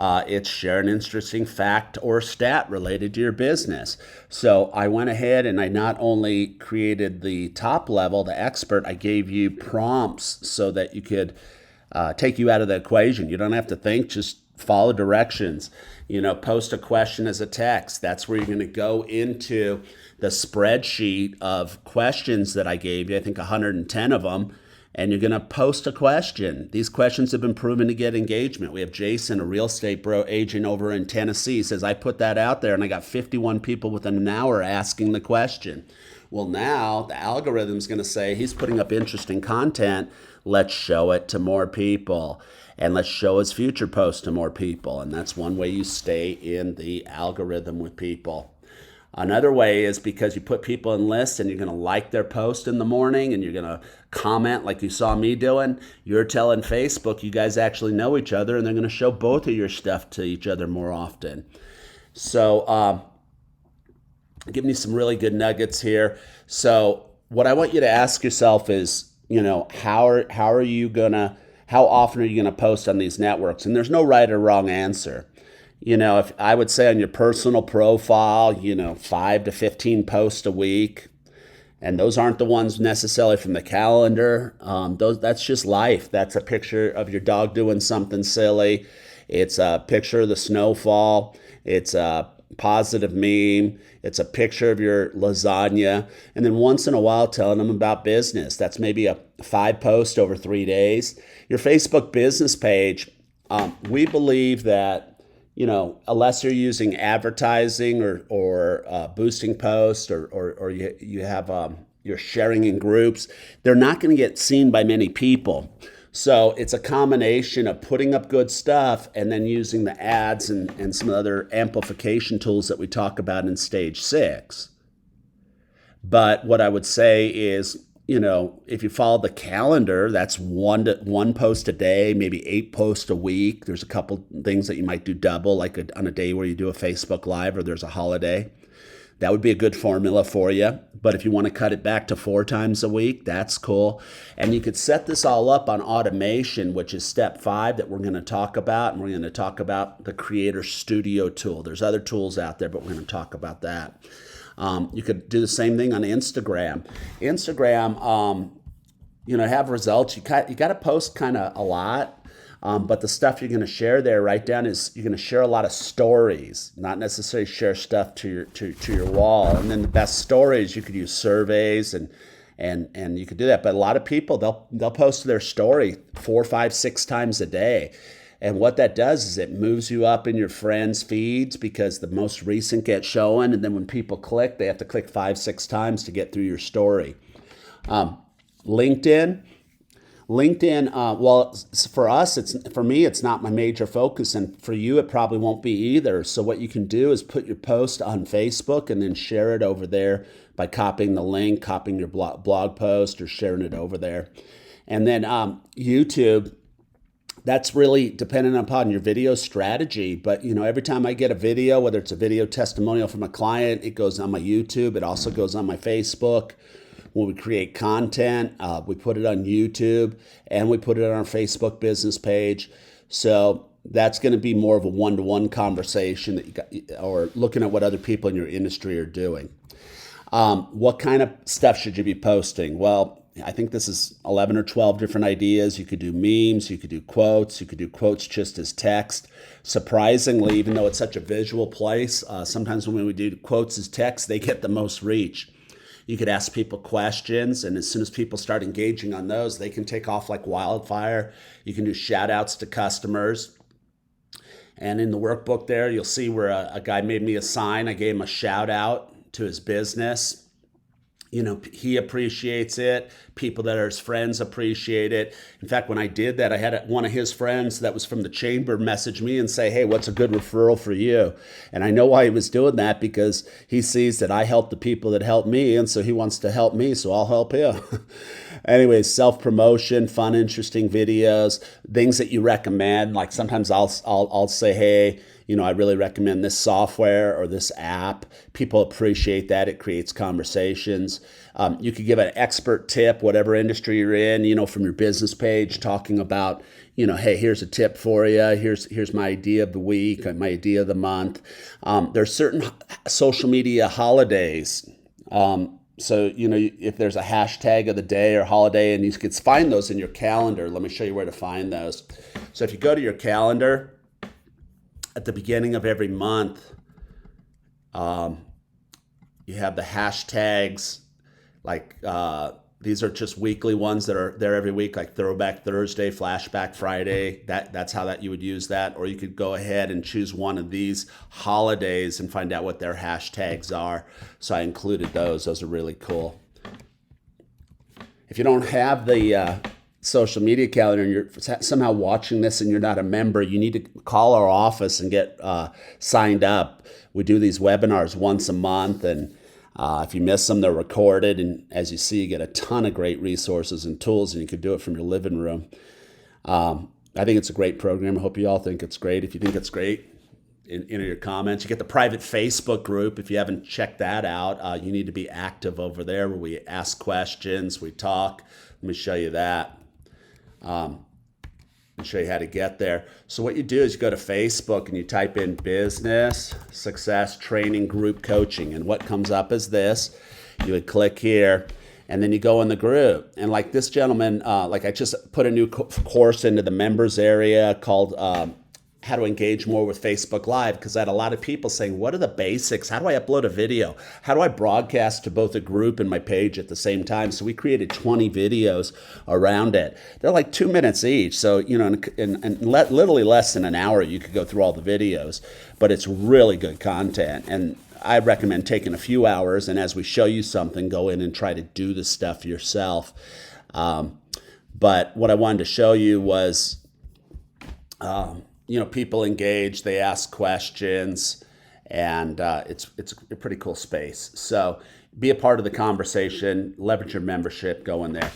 it's share an interesting fact or stat related to your business. So I went ahead and I not only created the top level, the expert, I gave you prompts so that you could take you out of the equation. You don't have to think, just follow directions. Post a question as a text. That's where you're going to go into the spreadsheet of questions that I gave you. I think 110 of them. And you're going to post a question. These questions have been proven to get engagement. We have Jason, a real estate agent over in Tennessee, he says, I put that out there and I got 51 people within an hour asking the question. Well, now the algorithm's going to say he's putting up interesting content. Let's show it to more people. And let's show his future posts to more people. And that's one way you stay in the algorithm with people. Another way is because you put people in lists and you're going to like their post in the morning and you're going to comment like you saw me doing. You're telling Facebook you guys actually know each other, and they're going to show both of your stuff to each other more often. So giving you some really good nuggets here. So what I want you to ask yourself is, how often are you going to post on these networks? And there's no right or wrong answer. If I would say on your personal profile, 5 to 15 posts a week, and those aren't the ones necessarily from the calendar. That's just life. That's a picture of your dog doing something silly. It's a picture of the snowfall. It's a positive meme. It's a picture of your lasagna. And then once in a while, telling them about business. That's maybe a 5 post over 3 days. Your Facebook business page, we believe that unless you're using advertising or boosting posts or you have you're sharing in groups, they're not going to get seen by many people. So it's a combination of putting up good stuff and then using the ads and some other amplification tools that we talk about in stage 6. But what I would say is, if you follow the calendar, that's one post a day, maybe 8 posts a week. There's a couple things that you might do double, like on a day where you do a Facebook Live or there's a holiday. That would be a good formula for you. But if you want to cut it back to 4 times a week, that's cool. And you could set this all up on automation, which is step 5 that we're going to talk about. And we're going to talk about the Creator Studio tool. There's other tools out there, but we're going to talk about that. You could do the same thing on Instagram. Have results. You got to post kind of a lot, but the stuff you're going to share there, write down, is you're going to share a lot of stories, not necessarily share stuff to your wall. And then the best stories, you could use surveys and you could do that. But a lot of people, they'll post their story 4, 5, 6 times a day. And what that does is it moves you up in your friends' feeds because the most recent gets shown. And then when people click, they have to click 5, 6 times to get through your story. LinkedIn, well, for me, it's not my major focus. And for you, it probably won't be either. So what you can do is put your post on Facebook and then share it over there by copying the link, copying your blog post or sharing it over there. And then YouTube. That's really dependent upon your video strategy. But every time I get a video, whether it's a video testimonial from a client, it goes on my YouTube. It also goes on my Facebook. When we create content, we put it on YouTube and we put it on our Facebook business page. So that's going to be more of a one-to-one conversation that you got, or looking at what other people in your industry are doing. What kind of stuff should you be posting? Well, I think this is 11 or 12 different ideas. You could do memes, you could do quotes just as text. Surprisingly, even though it's such a visual place, sometimes when we do quotes as text, they get the most reach. You could ask people questions, and as soon as people start engaging on those, they can take off like wildfire. You can do shout outs to customers. And in the workbook there, you'll see where a guy made me a sign. I gave him a shout out to his business. He appreciates it. People that are his friends appreciate it. In fact, when I did that, I had one of his friends that was from the chamber message me and say, hey, what's a good referral for you? And I know why he was doing that, because he sees that I help the people that help me, and so he wants to help me, so I'll help him. Anyways, self-promotion, fun, interesting videos, things that you recommend. Like sometimes I'll say, hey, I really recommend this software or this app. People appreciate that. It creates conversations. You could give an expert tip, whatever industry you're in, from your business page, talking about, hey, here's a tip for you. Here's my idea of the week, my idea of the month. There's certain social media holidays. So, if there's a hashtag of the day or holiday, and you could find those in your calendar. Let me show you where to find those. So if you go to your calendar, at the beginning of every month, you have the hashtags, like these are just weekly ones that are there every week, like Throwback Thursday, Flashback Friday. That's how that you would use that. Or you could go ahead and choose one of these holidays and find out what their hashtags are. So I included those. Those are really cool. If you don't have the social media calendar and you're somehow watching this and you're not a member, you need to call our office and get signed up. We do these webinars once a month, and if you miss them, they're recorded. And as you see, you get a ton of great resources and tools, and you can do it from your living room. I think it's a great program. I hope you all think it's great. If you think it's great, enter your comments. You get the private Facebook group. If you haven't checked that out, you need to be active over there, where we ask questions, we talk. Let me show you that. I'll show you how to get there. So what you do is you go to Facebook and you type in business success training group coaching, and what comes up is this. You would click here, and then you go in the group. And like this gentleman, like I just put a new course into the members area called how to engage more with Facebook Live, because I had a lot of people saying, what are the basics? How do I upload a video? How do I broadcast to both a group and my page at the same time? So we created 20 videos around it. They're like 2 minutes each. So, in literally less than an hour, you could go through all the videos, but it's really good content. And I recommend taking a few hours, and as we show you something, go in and try to do the stuff yourself. But what I wanted to show you was, people engage, they ask questions, and it's a pretty cool space. So be a part of the conversation, leverage your membership, go in there.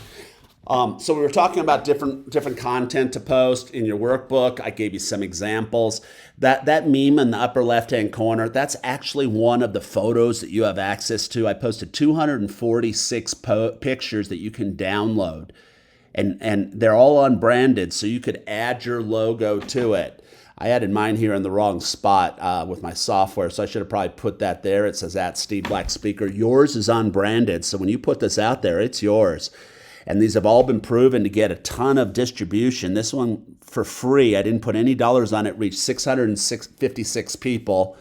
So we were talking about different content to post in your workbook. I gave you some examples. That meme in the upper left-hand corner, that's actually one of the photos that you have access to. I posted 246 pictures that you can download. And they're all unbranded, so you could add your logo to it. I added mine here in the wrong spot with my software, so I should have probably put that there. It says @SteveBlackSpeaker. Yours is unbranded, so when you put this out there, it's yours. And these have all been proven to get a ton of distribution. This one for free, I didn't put any dollars on it, reached 656 people.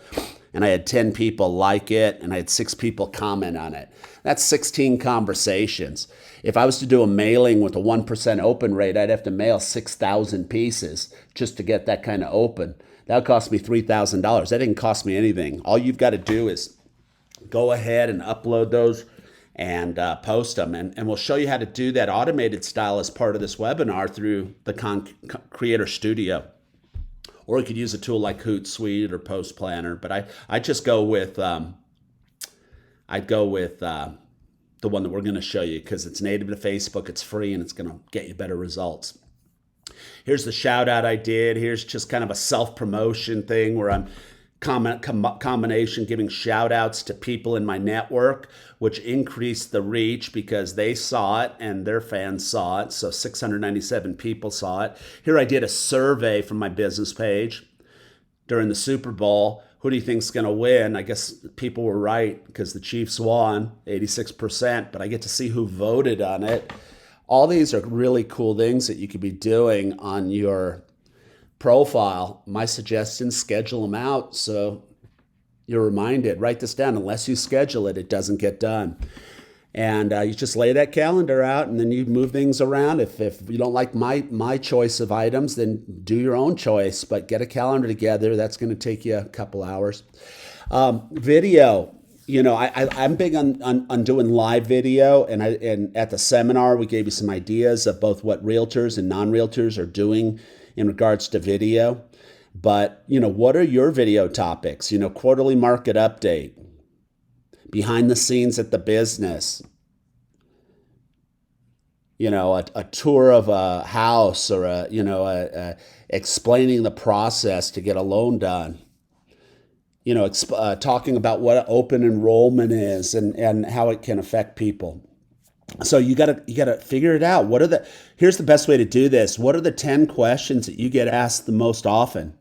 And I had 10 people like it, and I had 6 people comment on it. That's 16 conversations. If I was to do a mailing with a 1% open rate, I'd have to mail 6,000 pieces just to get that kind of open. That would cost me $3,000. That didn't cost me anything. All you've got to do is go ahead and upload those and post them. And we'll show you how to do that automated style as part of this webinar through the Creator Studio. Or you could use a tool like Hootsuite or Post Planner, but I just go with I'd go with the one that we're going to show you, because it's native to Facebook, it's free, and it's going to get you better results. Here's the shout out I did. Here's just kind of a self promotion thing where I'm combination giving shout outs to people in my network, which increased the reach because they saw it and their fans saw it. So 697 people saw it. Here I did a survey from my business page during the Super Bowl. Who do you think's going to win? I guess people were right because the Chiefs won 86%, but I get to see who voted on it. All these are really cool things that you could be doing on your profile. My suggestion, schedule them out so you're reminded. Write this down. Unless you schedule it, it doesn't get done. And you just lay that calendar out, and then you move things around. If you don't like my choice of items, then do your own choice. But get a calendar together. That's going to take you a couple hours. Video. You know, I'm big on doing live video, and at the seminar we gave you some ideas of both what realtors and non-realtors are doing in regards to video. But you know, what are your video topics? You know, quarterly market update, behind the scenes at the business, you know, a tour of a house, or explaining the process to get a loan done. You know, talking about what open enrollment is and how it can affect people. So you gotta figure it out. Here's the best way to do this. What are the 10 questions that you get asked the most often?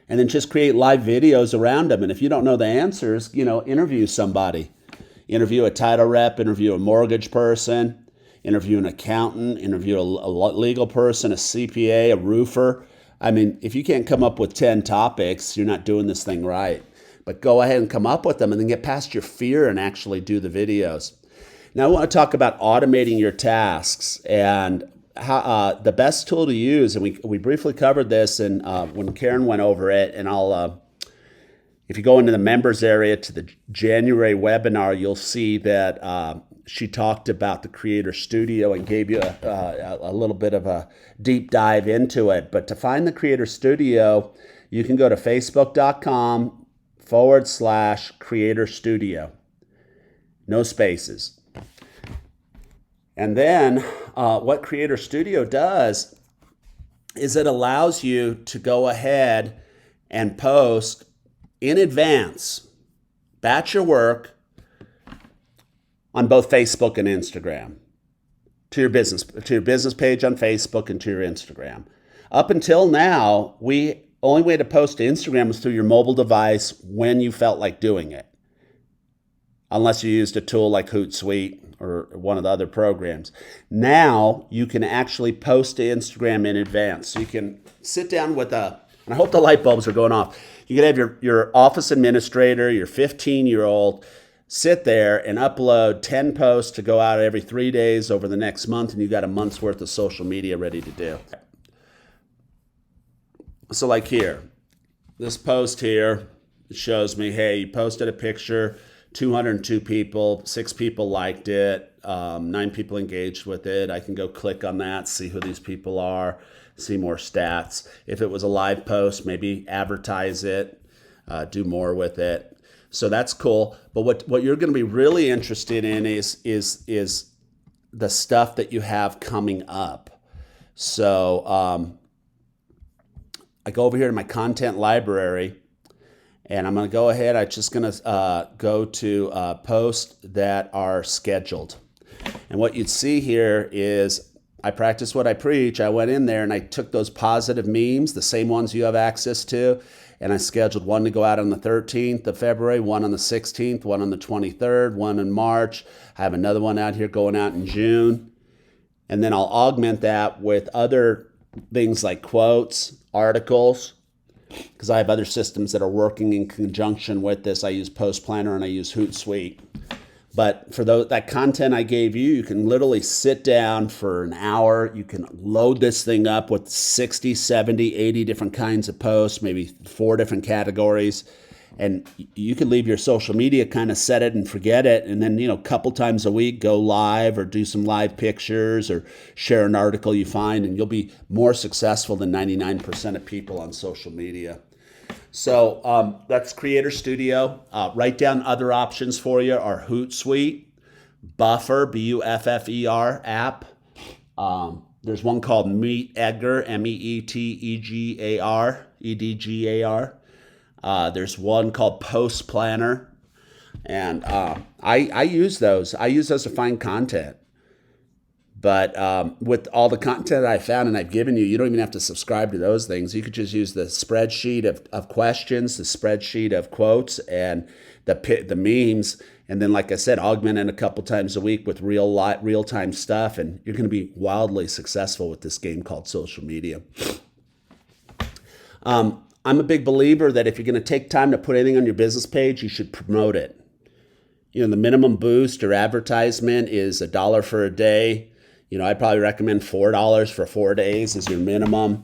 And then just create live videos around them. And if you don't know the answers, you know, interview somebody. Interview a title rep, interview a mortgage person, interview an accountant, interview a legal person, a CPA, a roofer. I mean, if you can't come up with 10 topics, you're not doing this thing right. But go ahead and come up with them and then get past your fear and actually do the videos. Now, I want to talk about automating your tasks and how the best tool to use. And we briefly covered this and when Karen went over it. And if you go into the members area to the January webinar, you'll see that she talked about the Creator Studio and gave you a little bit of a deep dive into it. But to find the Creator Studio, you can go to facebook.com/Creator Studio. No spaces. And then what Creator Studio does is it allows you to go ahead and post in advance, batch your work on both Facebook and Instagram to your business page on Facebook and to your Instagram. Up until now, only way to post to Instagram was through your mobile device when you felt like doing it, unless you used a tool like Hootsuite or one of the other programs. Now you can actually post to Instagram in advance. So you can sit down and I hope the light bulbs are going off. You can have your office administrator, your 15-year-old, sit there and upload 10 posts to go out every 3 days over the next month, and you got a month's worth of social media ready to do. So like here, this post here, it shows me, hey, you posted a picture, 202 people, 6 people liked it, 9 people engaged with it. I can go click on that, see who these people are, see more stats. If it was a live post, maybe advertise it, do more with it. So that's cool. But what you're going to be really interested in is the stuff that you have coming up. So I go over here to my content library, and I'm going to go ahead. I'm just going to go to posts that are scheduled. And what you'd see here is I practice what I preach. I went in there and I took those positive memes, the same ones you have access to, and I scheduled one to go out on the 13th of February, one on the 16th, one on the 23rd, one in March. I have another one out here going out in June. And then I'll augment that with other things like quotes, articles, because I have other systems that are working in conjunction with this. I use Post Planner and I use Hootsuite. But for that content I gave you, you can literally sit down for an hour. You can load this thing up with 60, 70, 80 different kinds of posts, maybe 4 different categories. And you can leave your social media, kind of set it and forget it. And then, a couple times a week, go live or do some live pictures or share an article you find, and you'll be more successful than 99% of people on social media. So that's Creator Studio. Write down other options for you are Hootsuite, Buffer, Buffer app, There's one called Meet Edgar, Meetegar, Edgar. There's one called Post Planner, and I use those. I use those to find content. But with all the content that I found and I've given you, you don't even have to subscribe to those things. You could just use the spreadsheet of questions, the spreadsheet of quotes, and the memes. And then, like I said, augment it a couple times a week with real time stuff. And you're going to be wildly successful with this game called social media. I'm a big believer that if you're going to take time to put anything on your business page, you should promote it. The minimum boost or advertisement is $1 for a day. I'd probably recommend $4 for 4 days as your minimum.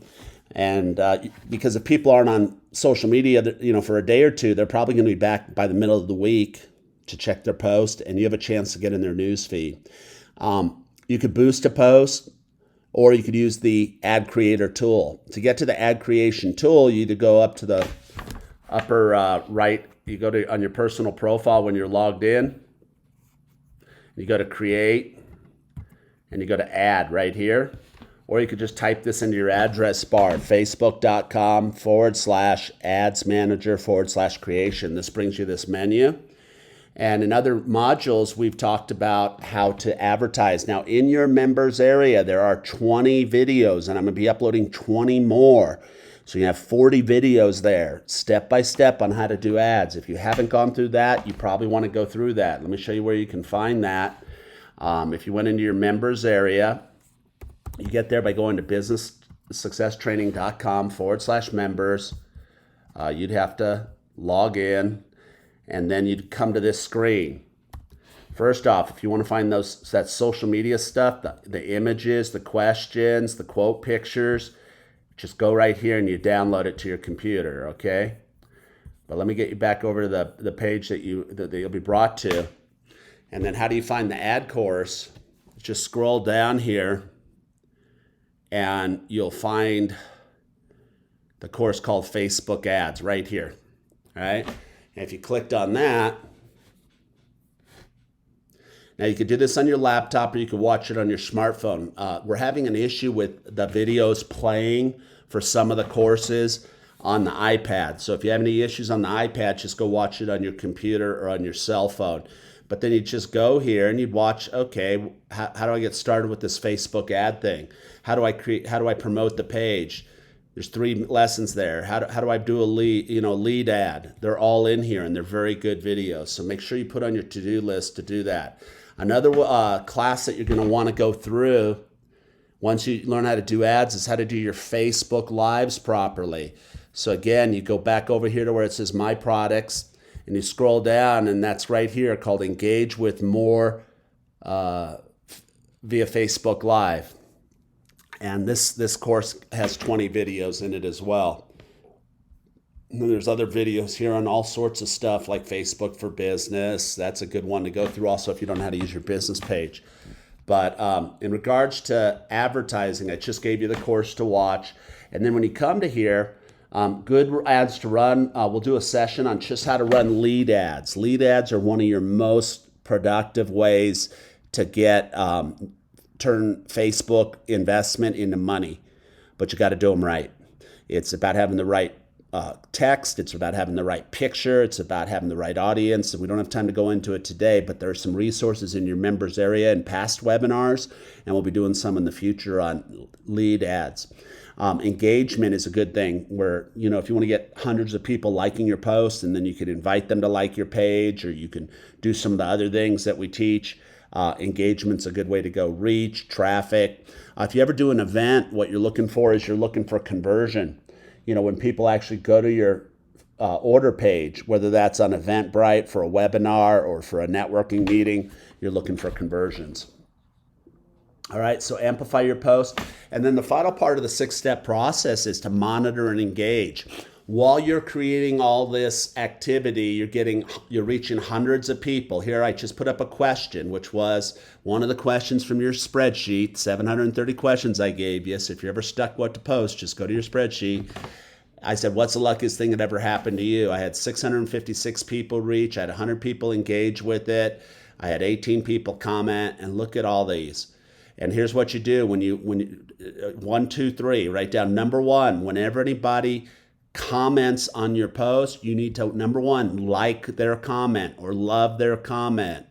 And because if people aren't on social media, for a day or two, they're probably going to be back by the middle of the week to check their post, and you have a chance to get in their news feed. You could boost a post, or you could use the ad creator tool. To get to the ad creation tool, you either go up to the upper right, you go to on your personal profile when you're logged in, you go to create, and you go to add right here, or you could just type this into your address bar, facebook.com/ads-manager/creation. This brings you this menu. And in other modules, we've talked about how to advertise. Now, in your members area, there are 20 videos, and I'm going to be uploading 20 more. So you have 40 videos there, step by step on how to do ads. If you haven't gone through that, you probably want to go through that. Let me show you where you can find that. If you went into your members area, you get there by going to businesssuccesstraining.com/members. You'd have to log in, and then you'd come to this screen. First off, if you want to find that social media stuff, the images, the questions, the quote pictures, just go right here and you download it to your computer, okay? But let me get you back over to the page that you'll be brought to. And then how do you find the ad course? Just scroll down here and you'll find the course called Facebook Ads right here, all right? And if you clicked on that, now you could do this on your laptop or you could watch it on your smartphone. We're having an issue with the videos playing for some of the courses on the iPad. So if you have any issues on the iPad, just go watch it on your computer or on your cell phone. But then you just go here and you'd watch, okay, how do I get started with this Facebook ad thing? How do I promote the page? There's 3 lessons there. How do I do a lead ad? They're all in here and they're very good videos. So make sure you put on your to-do list to do that. Another class that you're going to want to go through once you learn how to do ads is how to do your Facebook Lives properly. So again, you go back over here to where it says My Products, and you scroll down, and that's right here called Engage with More via Facebook Live. And this course has 20 videos in it as well. And then there's other videos here on all sorts of stuff like Facebook for Business. That's a good one to go through also if you don't know how to use your business page. But in regards to advertising, I just gave you the course to watch. And then when you come to here, good ads to run, we'll do a session on just how to run lead ads. Lead ads are one of your most productive ways to turn Facebook investment into money, but you got to do them right. It's about having the right text. It's about having the right picture. It's about having the right audience. And we don't have time to go into it today, but there are some resources in your members area and past webinars, and we'll be doing some in the future on lead ads. Engagement is a good thing where, if you want to get hundreds of people liking your post, and then you can invite them to like your page, or you can do some of the other things that we teach. Engagement's a good way to go. Reach, traffic. If you ever do an event, what you're looking for is you're looking for conversion. When people actually go to your order page, whether that's on Eventbrite for a webinar or for a networking meeting, you're looking for conversions. All right, so amplify your post. And then the final part of the 6-step process is to monitor and engage. While you're creating all this activity, you're reaching hundreds of people. Here I just put up a question, which was one of the questions from your spreadsheet, 730 questions I gave you. So if you're ever stuck what to post, just go to your spreadsheet. I said, what's the luckiest thing that ever happened to you? I had 656 people reach. I had 100 people engage with it. I had 18 people comment, and look at all these. And here's what you do when you 1, 2, 3. Write down number one. Whenever anybody comments on your post, you need to, number one, like their comment or love their comment.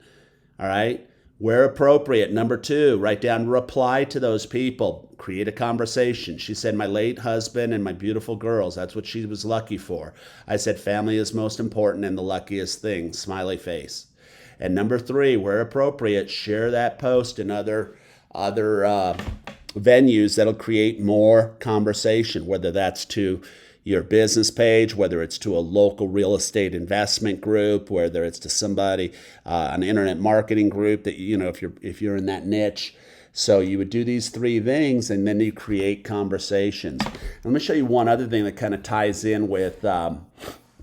All right. Where appropriate. Number two, write down reply to those people. Create a conversation. She said, my late husband and my beautiful girls. That's what she was lucky for. I said, family is most important and the luckiest thing. Smiley face. And number three, where appropriate, share that post in other venues that'll create more conversation, whether that's to your business page, whether it's to a local real estate investment group, whether it's to somebody, an internet marketing group that, you know, if you're in that niche. So you would do these three things and then you create conversations. Let me show you one other thing that kind of ties in with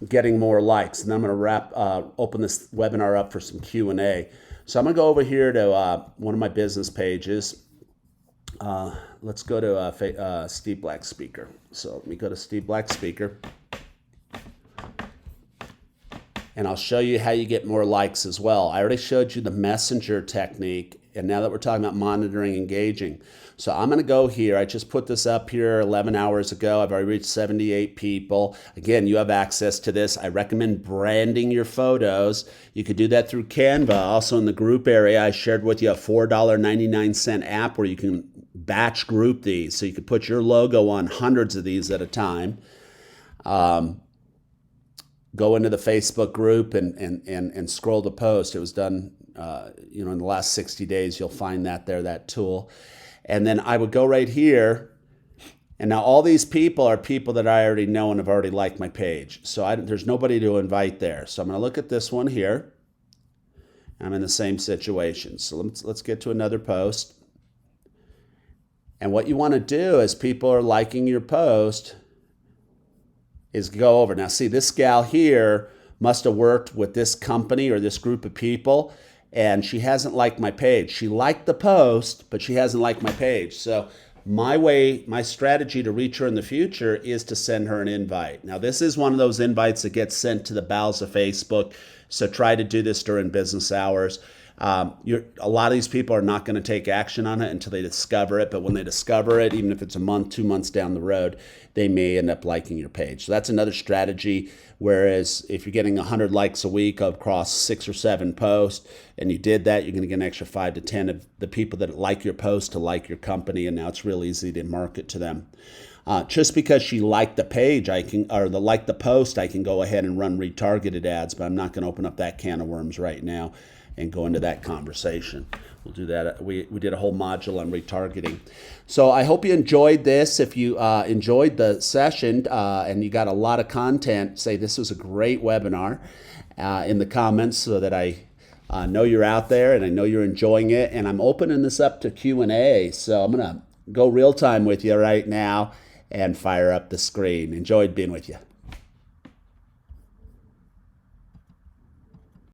getting more likes. And I'm going to open this webinar up for some Q&A. So I'm going to go over here to one of my business pages. Let's go to Steve Black Speaker. So let me go to Steve Black Speaker. And I'll show you how you get more likes as well. I already showed you the messenger technique. And now that we're talking about monitoring, engaging. So I'm going to go here. I just put this up here 11 hours ago. I've already reached 78 people. Again, you have access to this. I recommend branding your photos. You could do that through Canva. Also in the group area, I shared with you a $4.99 app where you can batch group these. So you could put your logo on hundreds of these at a time. Go into the Facebook group and scroll the post. It was done in the last 60 days. You'll find that there, that tool. And then I would go right here. And now all these people are people that I already know and have already liked my page. So there's nobody to invite there. So I'm going to look at this one here. I'm in the same situation. So let's get to another post. And what you want to do as people are liking your post is go over. Now see, this gal here must have worked with this company or this group of people, and she hasn't liked my page. She liked the post, but she hasn't liked my page. So my strategy to reach her in the future is to send her an invite. Now this is one of those invites that gets sent to the bowels of Facebook. So try to do this during business hours. A lot of these people are not going to take action on it until they discover it. But when they discover it, even if it's a month, 2 months down the road, they may end up liking your page. So that's another strategy. Whereas if you're getting 100 likes a week across 6 or 7 posts, and you did that, you're going to get an extra 5 to 10 of the people that like your post to like your company. And now it's real easy to market to them. Just because she liked the page, liked the post, I can go ahead and run retargeted ads, but I'm not going to open up that can of worms right now and go into that conversation. We'll do that. We did a whole module on retargeting. So I hope you enjoyed this. If you enjoyed the session and you got a lot of content, say this was a great webinar in the comments so that I know you're out there and I know you're enjoying it. And I'm opening this up to Q&A. So I'm going to go real time with you right now and fire up the screen. Enjoyed being with you.